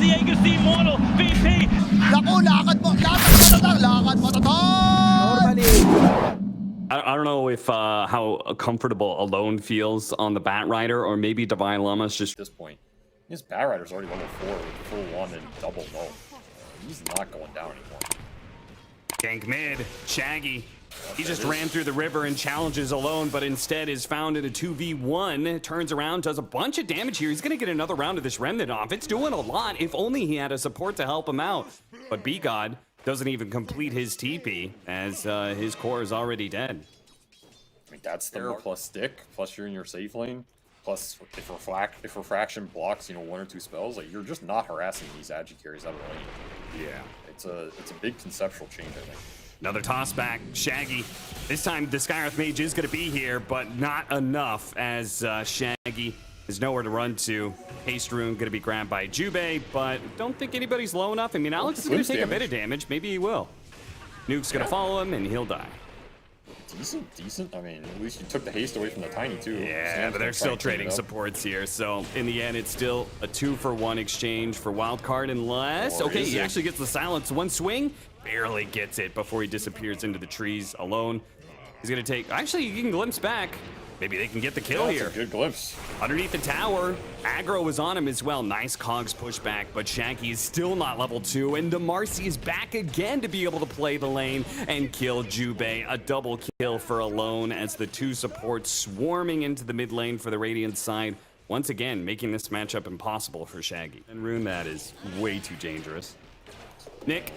Diego si Immortal, VP. Naku, lakad matatag. I don't know if how comfortable Alone feels on the Bat Rider, or maybe Divine Llama's just At this point. His Bat Rider's already level 4 with full 1 and double low. He's not going down anymore. gank mid. Shaggy. He just ran through the river and challenges Alone, but instead is found in a 2v1. Turns around, does a bunch of damage here. He's going to get another round of this Remnant off. It's doing a lot. If only he had a support to help him out. But B-God doesn't even complete his TP, as his core is already dead. I mean, that's there plus stick, plus you're in your safe lane, plus if Refraction blocks, 1 or 2 spells, like you're just not harassing these agi carries out of lane. Yeah. It's a big conceptual change, I think. Another toss back, Shaggy. This time the Skywrath Mage is going to be here, but not enough, as Shaggy is nowhere to run to. Haste Rune going to be grabbed by Jubei, but don't think anybody's low enough. I mean, Alex is going to take a bit of damage. Maybe he will. Nuke's going to follow him, and he'll die. Decent. I mean, at least you took the haste away from the Tiny, too. Yeah, Sam's but they're still trading supports here. So in the end, it's still a 2-for-1 exchange for Wildcard, unless... Okay, he actually gets the silence. One swing, barely gets it before he disappears into the trees Alone. He's going to take... Actually, you can glimpse back. Maybe they can get the kill here. That's a good glimpse. Underneath the tower, aggro was on him as well. Nice cogs pushback, but Shaggy is still not level 2, and DeMarcy is back again to be able to play the lane and kill Jubei. A double kill for Alone as the 2 supports swarming into the mid lane for the Radiant side. Once again, making this matchup impossible for Shaggy. And Rune, that is way too dangerous. Nick.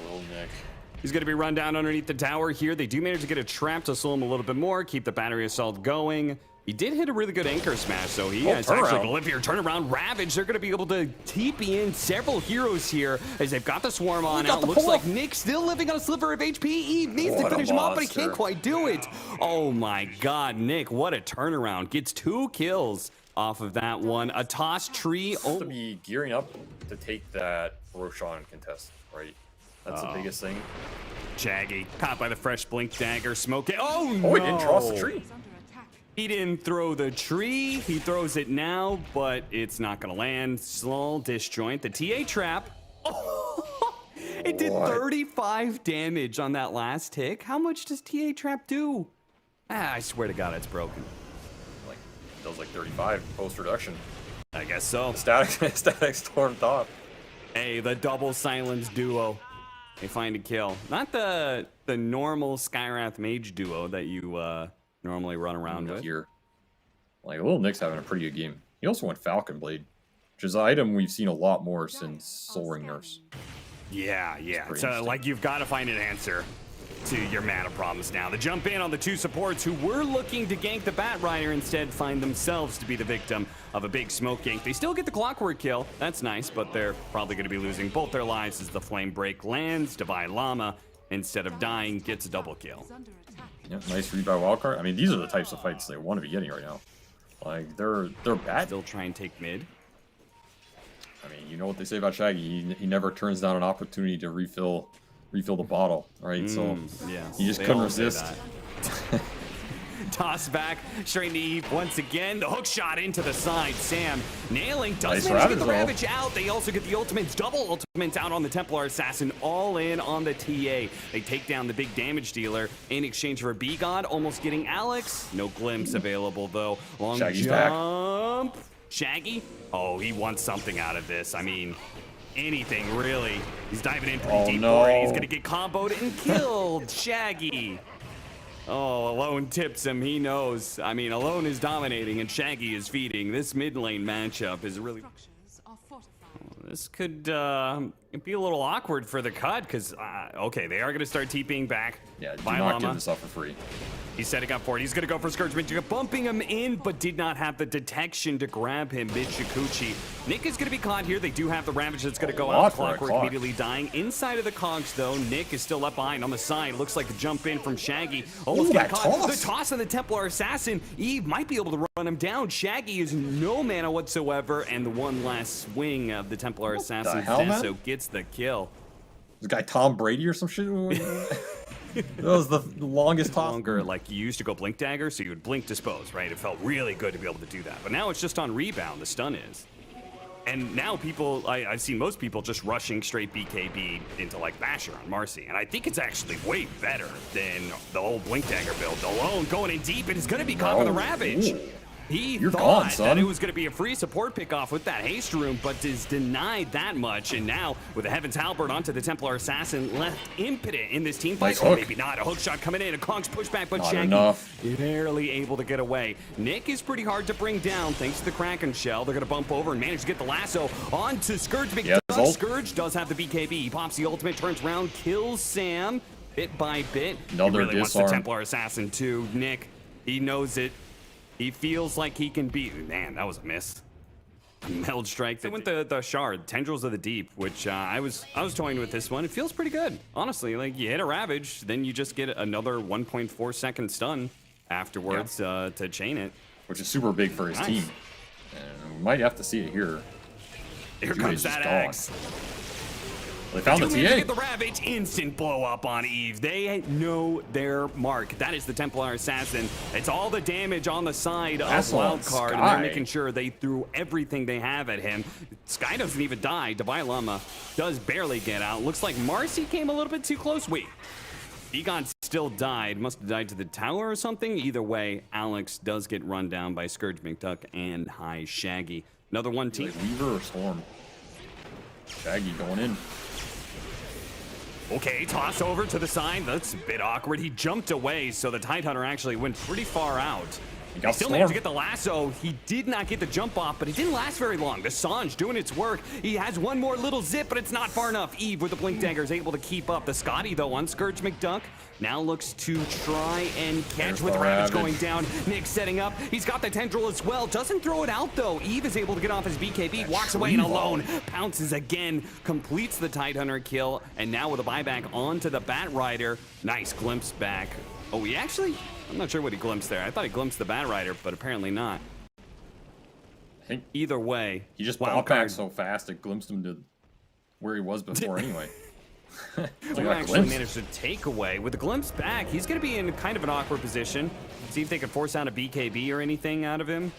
He's going to be run down underneath the tower here. They do manage to get a trap to slow him a little bit more, keep the battery assault going. He did hit a really good anchor smash, so he has actually Glyphier, turnaround, Ravage. They're going to be able to TP in several heroes here as they've got the swarm on out. Looks like Nick still living on a sliver of HP. He needs to finish him off, but he can't quite do it. Oh my God, Nick, what a turnaround. Gets 2 kills off of that one. A toss tree. To be gearing up to take that Roshan contest, right? That's the biggest thing. Shaggy, caught by the fresh blink dagger, smoke it. Oh no! Oh, he didn't toss the tree. He didn't throw the tree. He throws it now, but it's not gonna land. Small disjoint. The TA trap. Oh, it did 35 damage on that last tick. How much does TA trap do? I swear to God, it's broken. Like, does like 35 post reduction. I guess so. Static storm top. Hey, the double silence duo. They find a kill. Not the normal Skywrath Mage duo that you normally run around with. Here. Like, Little Nick's having a pretty good game. He also went Falcon Blade, which is an item we've seen a lot more since Soul Ring Nurse. Yeah. So, like, you've got to find an answer to your mana problems now. The jump in on the 2 supports who were looking to gank the Bat Rider instead find themselves to be the victim of a big smoke gank. They still get the clockwork kill. That's nice, but they're probably going to be losing both their lives as the Flame Break lands. Divine Llama, instead of dying, gets a double kill. Yeah, nice read by Wildcard. I mean, these are the types of fights they want to be getting right now. Like, they're bad. Still try and take mid. I mean, you know what they say about Shaggy. He never turns down an opportunity to refill the bottle, right? So yeah, he just couldn't resist. Toss back, straight to Eve once again. The hook shot into the side. Sam nailing, does Nice manage to get the Ravage Ravage out. They also get the ultimates, double ultimates out on the Templar Assassin, all in on the TA. They take down the big damage dealer in exchange for a B-God, almost getting Alex. No glimpse available though. Long Shaggy's jump. Back. Shaggy? Oh, he wants something out of this. I mean, anything really. He's diving in pretty deep for it. He's gonna get comboed and killed. Shaggy. Oh, Alone tips him. He knows. I mean, Alone is dominating and Shaggy is feeding. This mid lane matchup is really... This could be a little awkward for the cut because, okay, they are going to start TPing back. Yeah, do not give this up for free. He's setting up for it. He's going to go for Scourge Magic, bumping him in, but did not have the detection to grab him mid-Shikuchi. Nick is going to be caught here. They do have the Ravage that's going to go out. Clockwork immediately dying. Inside of the cogs, though, Nick is still left behind on the side. Looks like the jump in from Shaggy. Almost getting caught. The toss on the Templar Assassin. Eve might be able to run him down. Shaggy is no mana whatsoever, and the one last swing of the Templar Assassin so gets the kill. This guy Tom Brady or some shit? That was the longest toss. Longer, like you used to go blink dagger, so you would blink dispose, right? It felt really good to be able to do that. But now it's just on rebound, the stun is. And now people, I've seen most people just rushing straight BKB into like Basher on Marcy. And I think it's actually way better than the old Blink Dagger build. Alone going in deep, and it's going to be caught with a Ravage. He thought that it was going to be a free support pickoff with that haste room, but is denied that much. And now with the Heaven's Halberd onto the Templar Assassin, left impotent in this team fight. Nice Or hook. maybe not. A hook shot coming in, a Kong's pushback, but Not Shaggy enough. barely able to get away. Nick is pretty hard to bring down thanks to the Kraken Shell. They're going to bump over and manage to get the lasso onto Scourge. Yeah, Scourge does have the BKB. He pops the ultimate, turns around, kills Sam bit by bit. Another he really wants disarm. the Templar Assassin too. Nick, he knows it. He feels like he can beat. Man, that was a miss. A meld strike. They went the shard, Tendrils of the Deep, which I was toying with this one. It feels pretty good, honestly. Like you hit a Ravage, then you just get another 1.4 second stun afterwards to chain it. Which is super big for his team. And we might have to see it here. Here Jube's comes just that gone. axe. They found the Two minutes to TA. get the Ravage, instant blow up on Eve. They know their mark. That is the Templar Assassin. It's all the damage on the side That's of on Wildcard, and Sky. they're making sure they threw everything they have at him. Sky doesn't even die. Divine Llama does barely get out. Looks like Marcy came a little bit too close. Wait, Egon still died. Must have died to the tower or something. Either way, Alex does get run down by Scourge McDuck and High Shaggy. Another one team. Like Weaver or Storm. Shaggy going in. Okay, toss over to the side. That's a bit awkward. He jumped away, so the Tidehunter actually went pretty far out. He got Still Storm. managed to get the lasso. He did not get the jump off, but it didn't last very long. The Sange doing its work. He has one more little zip, but it's not far enough. Eve with the Blink Dagger is able to keep up. The Scotty, though, on Scourge McDuck now looks to try and catch There's with the Ravage Ravage. going down. Nick setting up. He's got the Tendril as well. Doesn't throw it out, though. Eve is able to get off his BKB. Walks away and alone. Pounces again. Completes the Tidehunter kill. And now with a buyback onto the Bat Rider. Nice glimpse back. Oh, he actually... I'm not sure what he glimpsed there. I thought he glimpsed the Bat Rider, but apparently not. I think Either way, he just Wildcard bought back so fast it glimpsed him to where he was before anyway. will actually managed to take away. With the glimpse back, he's going to be in kind of an awkward position. See if they can force out a BKB or anything out of him.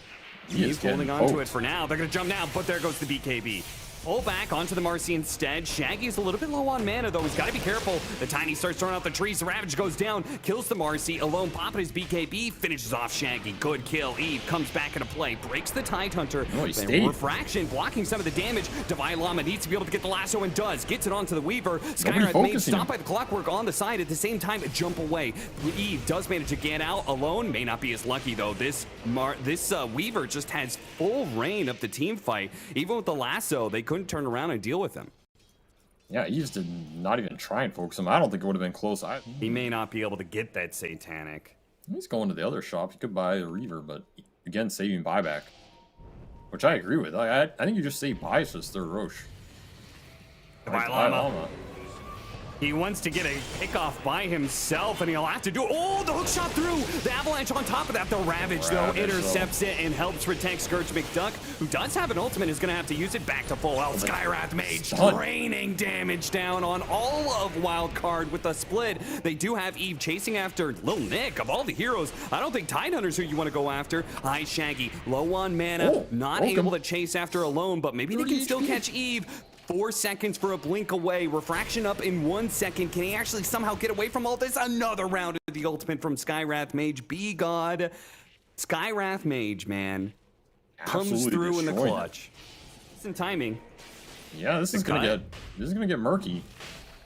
He's holding on to it for now. They're going to jump now, but there goes the BKB. Pull back onto the Marcy instead. Shaggy's a little bit low on mana, though. He's got to be careful. The Tiny starts throwing out the trees. The Ravage goes down, kills the Marcy. Alone popping his BKB, finishes off Shaggy. Good kill. Eve comes back into play, breaks the Tidehunter. Oh, he stayed. Refraction, blocking some of the damage. Divine Llama needs to be able to get the lasso and does. Gets it onto the Weaver. Skywrath made stop by the Clockwork on the side at the same time. Jump away. Eve does manage to get out. Alone may not be as lucky, though. This Weaver just has full reign of the team fight. Even with the lasso, they couldn't turn around and deal with him. Yeah, he just did not even try and focus him. I don't think it would have been close. He may not be able to get that Satanic. He's going to the other shop. He could buy a Reaver, but again, saving buyback. Which I agree with. I think you just save buys for this third Roche. Divine Llama. He wants to get a pickoff by himself, and he'll have to do it. Oh, the hook shot through! The Avalanche on top of that. The Ravage, though, intercepts it and helps protect Scourge McDuck, who does have an ultimate, is going to have to use it back to full health. Skywrath Mage draining damage down on all of Wildcard with the split. They do have Eve chasing after Lil Nick. Of all the heroes, I don't think Tidehunter's who you want to go after. High Shaggy, low on mana, not able to chase after Alone, but maybe they can still catch Eve. 4 seconds for a blink away. Refraction up in 1 second. Can he actually somehow get away from all this? Another round of the ultimate from Skywrath Mage. Be God. Skywrath Mage, man. Comes through in the clutch. It's in timing. Yeah, this is gonna get murky.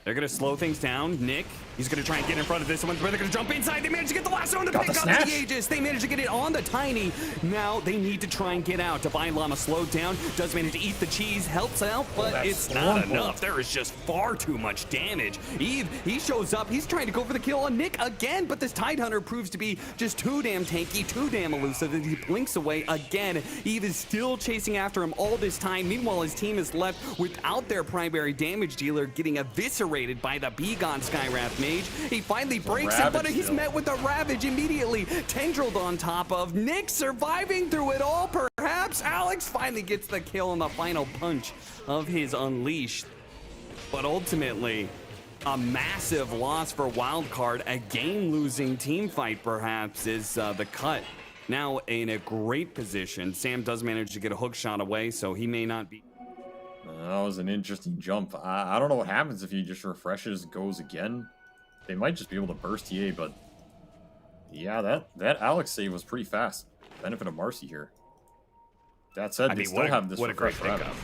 They're gonna slow things down. Nick, he's gonna try and get in front of this one, but they're gonna jump inside. They managed to get the lasso and the pick up the Aegis. They managed to get it on the Tiny. Now they need to try and get out. Divine Llama slowed down, does manage to eat the cheese, helps out, but it's not enough. There is just far too much damage. Eve, he shows up. He's trying to go for the kill on Nick again, but this Tidehunter proves to be just too damn tanky, too damn elusive, and he blinks away again. Eve is still chasing after him all this time. Meanwhile, his team is left without their primary damage dealer, getting eviscerated by the Begone Skywrath Mage. He finally breaks it, but he's met with a Ravage immediately. Tendrilled on top of. Nick surviving through it all, perhaps. Alex finally gets the kill on the final punch of his Unleashed. But ultimately, a massive loss for Wildcard. A game-losing team fight, perhaps, is the cut. Now in a great position. Sam does manage to get a hook shot away, so he may not be... That was an interesting jump. I don't know what happens if he just refreshes, goes again. They might just be able to burst TA, but yeah, that Alex save was pretty fast. Benefit of Marcy here. That said, they still have this refresh pickup.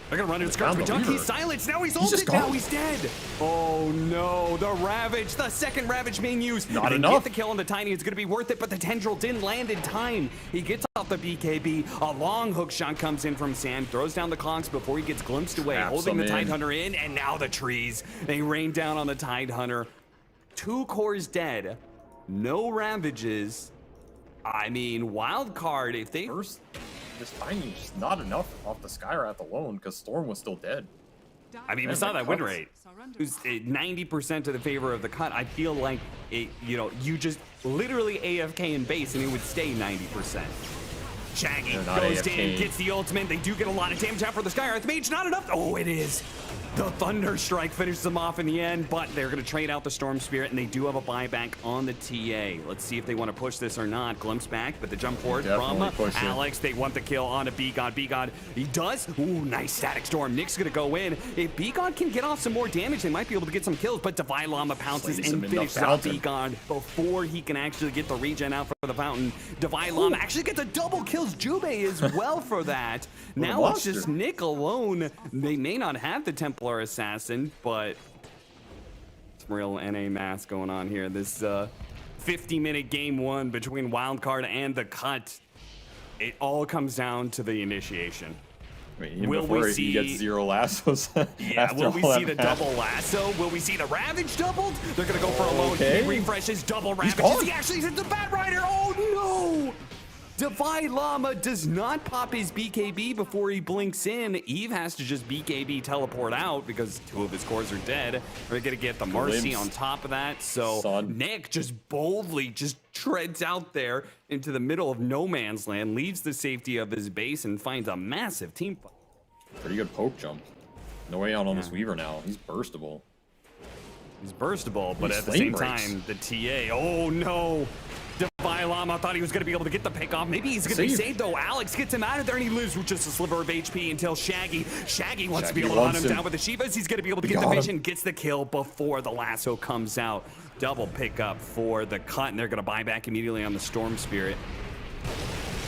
They're gonna run into Scrim. He's silenced. Now he's ulted. Now he's dead. Oh no, the Ravage, the second Ravage being used. Not they enough. Get the kill on the Tiny. It's gonna be worth it, but the Tendril didn't land in time. He gets off the BKB. A long hook shot comes in from Sam, throws down the Conks before he gets glimpsed away, holding the Tidehunter in, and now the trees. They rain down on the Tidehunter. 2 cores dead. No Ravages. I mean, Wildcard, if they... First, this Tiny is just not enough off the Skywrath alone, because Storm was still dead. I mean, we saw that win rate. It was 90% to the favor of the cut. I feel like, it, you know, you just literally AFK in base and it would stay 90%. Shaggy goes in, gets the ultimate. They do get a lot of damage out for the Skywrath Mage. Not enough. Oh, it is. The Thunder Strike finishes them off in the end, but they're going to trade out the Storm Spirit, and they do have a buyback on the TA. Let's see if they want to push this or not. Glimpse back, but the jump forward from Alex. They want the kill on a B-God. B-God, he does. Ooh, nice Static Storm. Nick's going to go in. If B-God can get off some more damage, they might be able to get some kills, but Divine Llama pounces and finishes off B-God before he can actually get the regen out for the Fountain. Divine Llama actually gets a double kills Jubei as well for that. Now it's just Nick alone. They may not have the Templar Assassin, but some real NA mass going on here. This 50-minute game 1 between Wildcard and the cut. It all comes down to the initiation. Will we see get 0 lassos? Yeah, will we see the double lasso? Will we see the Ravage doubled? They're gonna go for a lone. He refreshes double Ravage. He actually hits the Bat Rider. Oh no! Divine Llama does not pop his BKB before he blinks in. Eve has to just BKB teleport out because 2 of his cores are dead. We're gonna get the Marcy on top of that. So Nick just boldly just treads out there into the middle of no man's land, leaves the safety of his base, and finds a massive team fight. Pretty good poke jump. No way out on this Weaver now. He's burstable. He's burstable, but at the same time, the TA. Oh no! Divine Llama thought he was going to be able to get the pick off. Maybe he's going to be saved, though. Alex gets him out of there, and he lives with just a sliver of HP until Shaggy wants to be able to hunt him down with the Shivas. He's going to be able to get the vision, gets the kill before the lasso comes out. Double pickup for the cut, and they're going to buy back immediately on the Storm Spirit.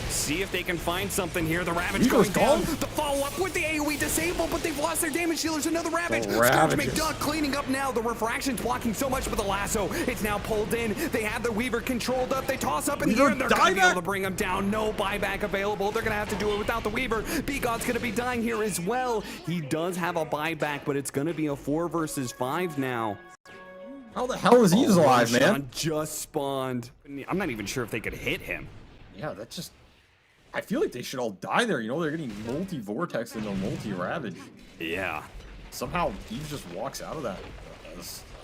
See if they can find something here. The Ravage going down. The follow-up with the AoE disabled, but they've lost their damage dealers. Another Ravage. Scourge McDuck cleaning up now. The refraction's blocking so much with the lasso. It's now pulled in. They have the Weaver controlled up. They toss up in the air, and they're going to be able to bring him down. No buyback available. They're going to have to do it without the Weaver. B-God's going to be dying here as well. He does have a buyback, but it's going to be a 4 versus 5 now. How the hell is he alive, man? Just spawned. I'm not even sure if they could hit him. Yeah, that's just... I feel like they should all die there. You know, they're getting multi-vortex and a multi-ravage. Yeah. Somehow Eve just walks out of that.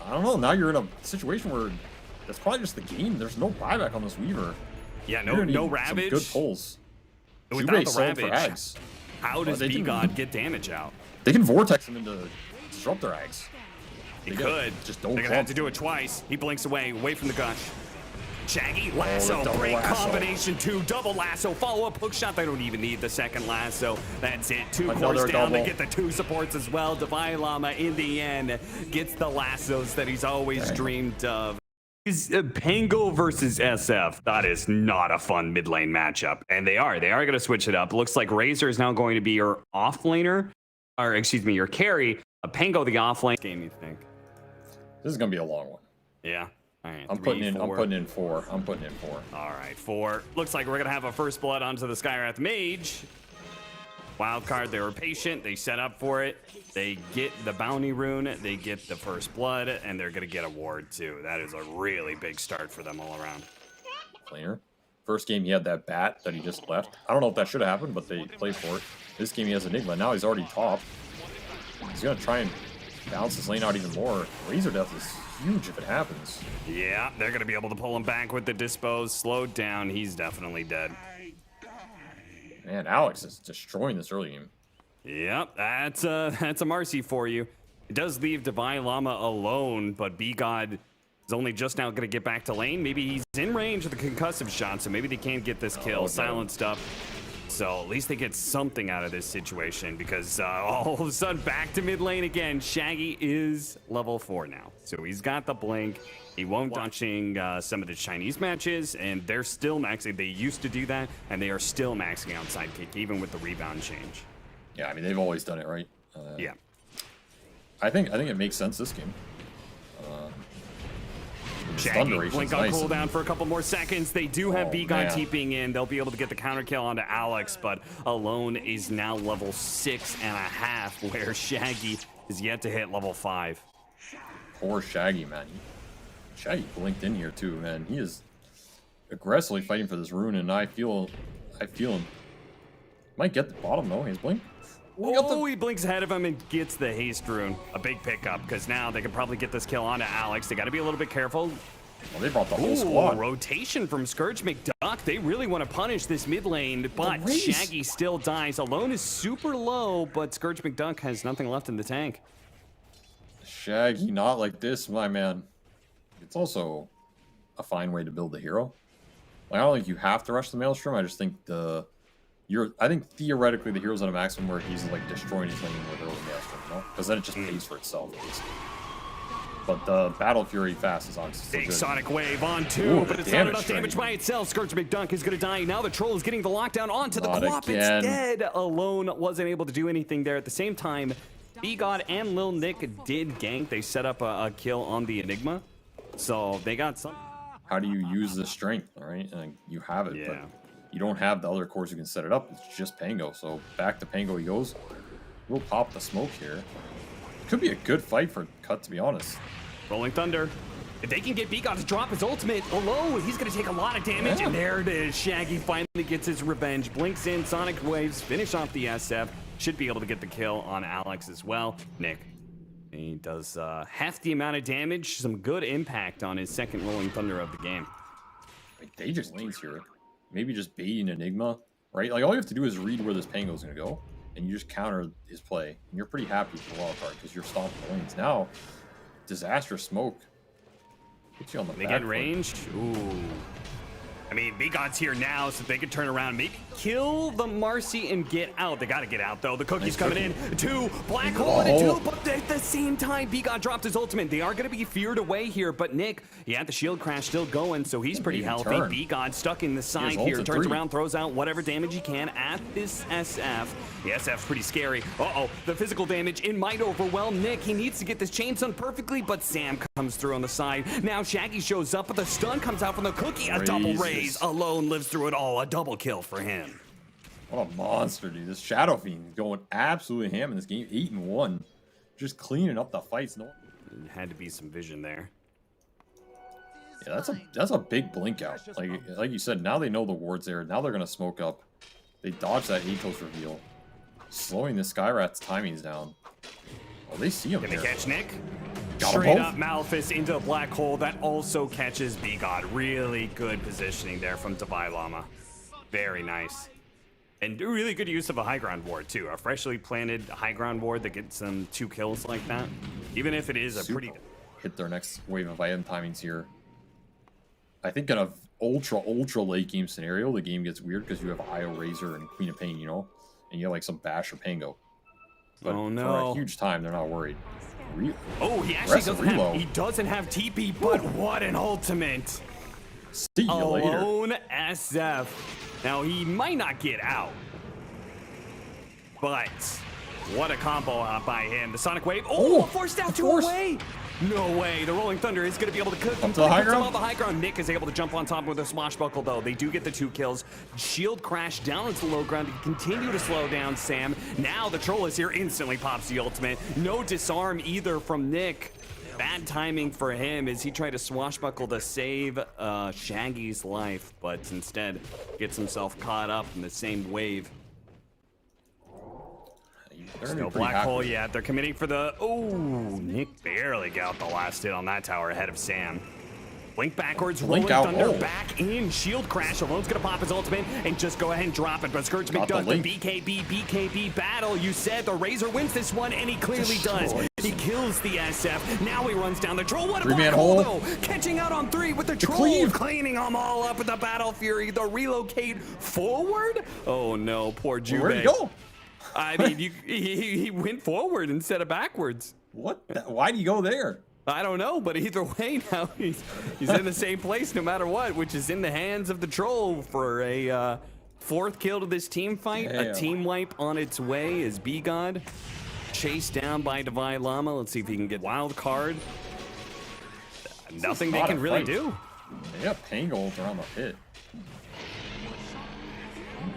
I don't know. Now you're in a situation where that's probably just the game. There's no buyback on this Weaver. Yeah, no Ravage. Good pulls. Without the Ravage, how does B-God get damage out? They can vortex him into disrupt their Ags. He could. Just don't. They're gonna have to do it twice. He blinks away from the gush. Shaggy, lasso, great combination, 2, double lasso, follow-up hook shot. They don't even need the second lasso. That's it, 2 cores down. They get the 2 supports as well. Divine Llama, in the end, gets the lassos that he's always dreamed of. Is Pango versus SF. That is not a fun mid lane matchup. And they are going to switch it up. Looks like Razor is now going to be your offlaner, or excuse me, your carry. Pango the offlane game, you think? This is going to be a long one. Yeah. All right, I'm putting in 4. I'm putting in 4. All right, 4. Looks like we're gonna have a first blood onto the Skywrath Mage. Wildcard, they were patient. They set up for it. They get the bounty rune. They get the first blood, and they're gonna get a ward too. That is a really big start for them all around. Player. First game he had that bat that he just left. I don't know if that should have happened, but they played for it. This game he has Enigma. Now he's already top. He's gonna try and balance his lane out even more. Razor Death is huge if it happens. Yeah, they're gonna be able to pull him back with the dispose. Slowed down. He's definitely dead. Man, Alex is destroying this early game. Yep, that's a Marcy for you. It does leave Divine Llama alone, but B-God is only just now gonna get back to lane. Maybe he's in range of the concussive shot, so maybe they can't get this kill. Silenced up. So at least they get something out of this situation because all of a sudden back to mid lane again. Shaggy is level 4 now. So he's got the blink. He won't touching some of the Chinese matches, and they're still maxing. They used to do that, and they are still maxing out sidekick, even with the rebound change. Yeah, I mean, they've always done it, right? Yeah. I think it makes sense this game. Shaggy, blink on cooldown for a couple more seconds. They do have Begon TPing in. They'll be able to get the counter kill onto Alex, but Alone is now level 6.5, where Shaggy is yet to hit level 5. Poor Shaggy, man. Shaggy blinked in here too, man. He is aggressively fighting for this rune, and I feel him. Might get the bottom though. He's blink. Oh, he blinks ahead of him and gets the haste rune. A big pickup, because now they can probably get this kill onto Alex. They got to be a little bit careful. Well, they brought the whole squad. Rotation from Scourge McDuck. They really want to punish this mid lane, but Shaggy still dies. Alone is super low, but Scourge McDuck has nothing left in the tank. Shaggy, not like this, my man. It's also a fine way to build a hero. Like, I don't think you have to rush the Maelstrom. I just think I think theoretically the hero's at a maximum where he's like destroying his lane with early Maelstrom, you know? Because then it just pays for itself, basically. But the Battle Fury fast is obviously big good. Sonic Wave on 2, but it's not enough damage by itself. Scourge McDuck is going to die. Now the Troll is getting the lockdown onto the Quap instead. Alone wasn't able to do anything there. At the same time, B-God and Lil Nick did gank. They set up a kill on the Enigma. So they got some. How do you use the strength, all right? And you have it, but you don't have the other cores who can set it up. It's just Pango. So back to Pango he goes. We'll pop the smoke here. Could be a good fight for Cut, to be honest. Rolling Thunder. If they can get B-God to drop his ultimate, alone, he's going to take a lot of damage. And there it is. Shaggy finally gets his revenge. Blinks in, Sonic Waves, finish off the SF. Should be able to get the kill on Alex as well. Nick. He does hefty amount of damage, some good impact on his second Rolling Thunder of the game. Like, they just lanes here. Maybe just baiting Enigma, right? Like, all you have to do is read where this Pango's going to go, and you just counter his play. And you're pretty happy for the Wildcard because you're stomping the lanes. Now, Disastrous Smoke puts you on the they back get range. Ooh. I mean, B-God's here now, so they can turn around, maybe kill the Marcy and get out. They got to get out, though. The Cookie's coming in. 2, Black Hole into 2, but at the same time, B-God dropped his ultimate. They are going to be feared away here, but Nick, he had the shield crash still going, so he's pretty healthy. B-God stuck in the side here, turns around, throws out whatever damage he can at this SF. The SF's pretty scary. Uh-oh, the physical damage, it might overwhelm Nick. He needs to get this chain stun perfectly, but Sam comes through on the side. Now Shaggy shows up, but the stun comes out from the Cookie. A double raise. Alone lives through it all. A double kill for him. What a monster, dude. This Shadow Fiend is going absolutely ham in this game. 8-1. Just cleaning up the fights. No, had to be some vision there. Yeah, that's a big blink out. Like you said, now they know the ward's there. Now they're gonna smoke up. They dodge that Atos reveal. Slowing the Skyrat's timings down. Oh, they see him. Can they catch Nick? Got Straight up Malphus into a black hole. That also catches B-God. Really good positioning there from Davai Lama. Very nice. And really good use of a high ground ward too. A freshly planted high ground ward that gets them 2 kills like that. Even if it is a pretty... Hit their next wave of item timings here. I think in an ultra late game scenario, the game gets weird because you have Io Razor and Queen of Pain, you know? And you have like some Bash or Pango. But for a huge time, they're not worried. Oh, he actually doesn't have TP, but what an ultimate. See you later. Alone SF. Now, he might not get out, but what a combo by him. The Sonic Wave. Oh, forced out to away. No way. The Rolling Thunder is going to be able to complete the high ground. Nick is able to jump on top with a swashbuckle, though. They do get the 2 kills. Shield crash down into the low ground to continue to slow down Sam. Now the Troll is here, instantly pops the ultimate. No disarm either from Nick. Bad timing for him as he tried to swashbuckle to save Shaggy's life, but instead gets himself caught up in the same wave. There's no black hole yet. They're committing for the... Oh, Nick barely got the last hit on that tower ahead of Sam. Blink backwards, Blink Rolling out. Thunder Oh. back in, shield crash. Alone's gonna pop his ultimate and just go ahead and drop it. But Scourge Got the McDuck, the link. BKB battle. You said the Razor wins this one, and he clearly does. Destroys. He kills the SF. Now he runs down the troll. What a Three-man black hole, hole. though. Catching out on 3 with the troll. cleave. Cleaning them all up with the Battle Fury. The relocate forward. Oh no, poor Jube. Where'd he go? I mean, he went forward instead of backwards. What? Why'd he go there? I don't know, but either way now he's in the same place no matter what, which is in the hands of the troll for a 4th kill to this team fight. Damn. A team wipe on its way as B-God chased down by Divine Llama. Let's see if he can get Wildcard. Nothing they not can a really fight. do. They got Pangolds around the pit.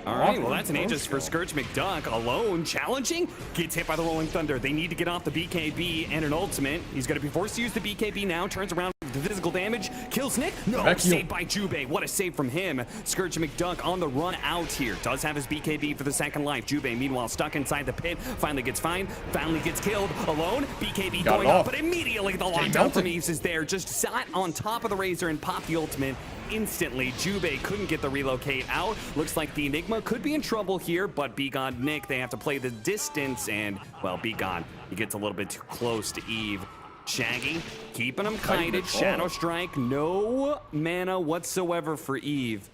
All right, well, that's an Aegis for Scourge McDuck. Alone, challenging, gets hit by the Rolling Thunder. They need to get off the BKB and an ultimate. He's going to be forced to use the BKB now, turns around the physical damage, kills Nick. No, Back heel. saved by Jube. What a save from him. Scourge McDuck on the run out here. Does have his BKB for the 2nd life. Jube, meanwhile, stuck inside the pit. Finally gets finally gets killed. Alone, BKB Got going it up, off. but immediately the Jay lockdown from melted. Eves is there. Just sat on top of the Razor and popped the ultimate. Instantly, Jube couldn't get the relocate out. Looks like the Enigma could be in trouble here, but B-God Nick, they have to play the distance, and, well, B-God, he gets a little bit too close to Eve. Shaggy, keeping him kited. Shadow Strike, no mana whatsoever for Eve.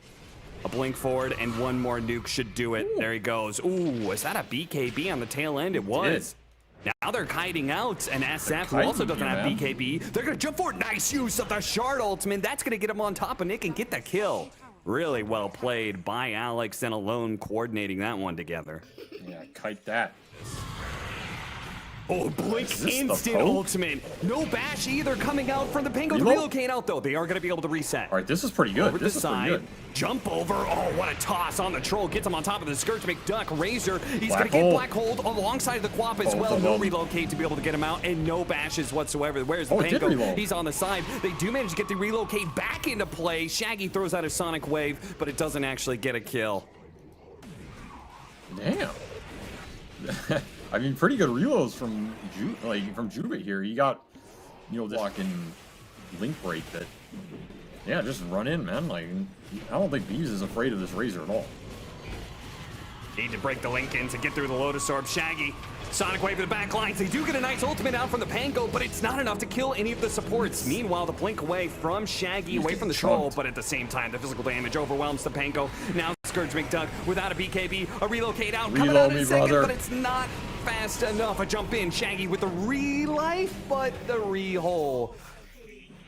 A blink forward, and one more nuke should do it. There he goes. Ooh, is that a BKB on the tail end? It was. Now they're kiting out an SF who also doesn't have BKB. They're going to jump forward. Nice use of the Shard ultimate. That's going to get him on top of Nick and get the kill. Really well played by Alex and Alone coordinating that one together. Yeah, kite that. Oh, blink Is this the instant poke? ultimate. No bash either coming out from the Pango to Reload? relocate out, though. They are going to be able to reset. All right, this is pretty good. Over to This the is pretty side, good. jump over. Oh, what a toss on the troll. Gets him on top of the Scourge McDuck. Razor, he's Black going to get hole. Black Hold alongside the Quap as Both well. of No them. relocate to be able to get him out, and no bashes whatsoever. Where's the Oh, it did Pango? reload. He's on the side. They do manage to get the relocate back into play. Shaggy throws out a Sonic Wave, but it doesn't actually get a kill. Damn. I mean, pretty good reloads from Jube here. He got, the fucking link break that. Yeah, just run in, man. Like, I don't think Beeves is afraid of this Razor at all. Need to break the link in to get through the Lotus Orb. Shaggy, Sonic Wave to the back lines. They do get a nice ultimate out from the Pango, but it's not enough to kill any of the supports. Meanwhile, the blink away from Shaggy, away from the troll, chunked. but at the same time, the physical damage overwhelms the Pango. Now Scourge McDuck without a BKB, a relocate out, coming out in a second, brother. but it's not fast enough. A jump in, Shaggy with the re-life, but the re-hole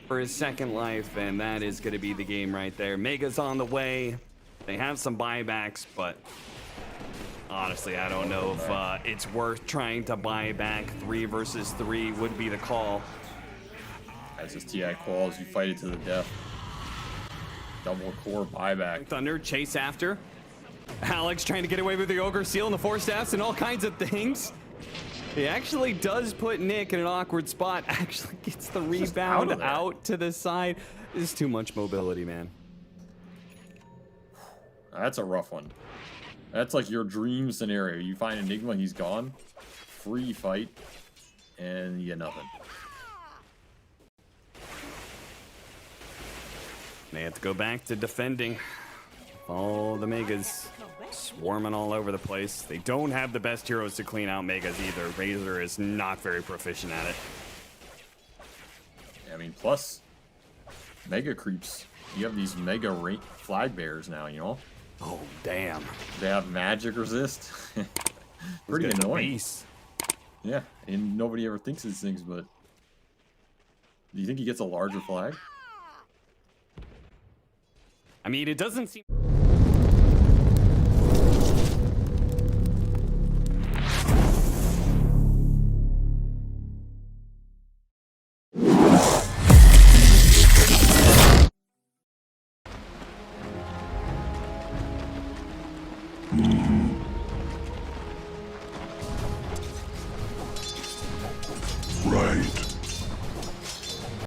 for his 2nd life, and that is going to be the game right there. Mega's on the way. They have some buybacks, but honestly, I don't know if it's worth trying to buy back. 3 versus 3 would be the call. As his TI quals, you fight it to the death. Double core buyback. Thunder chase after. Alex trying to get away with the Ogre Seal and the Force Staffs and all kinds of things. He actually does put Nick in an awkward spot. Actually gets the rebound out to the side. This is too much mobility, man. That's a rough one. That's like your dream scenario. You find Enigma, he's gone. Free fight. And you get nothing. They have to go back to defending. All the Megas swarming all over the place. They don't have the best heroes to clean out Megas either. Razor is not very proficient at it. I mean, plus, Mega creeps. You have these Mega flag bears now, Oh, damn. They have magic resist. Pretty This guy's a annoying. beast. Yeah, and nobody ever thinks these things, but do you think he gets a larger flag? I mean, it doesn't seem... Right.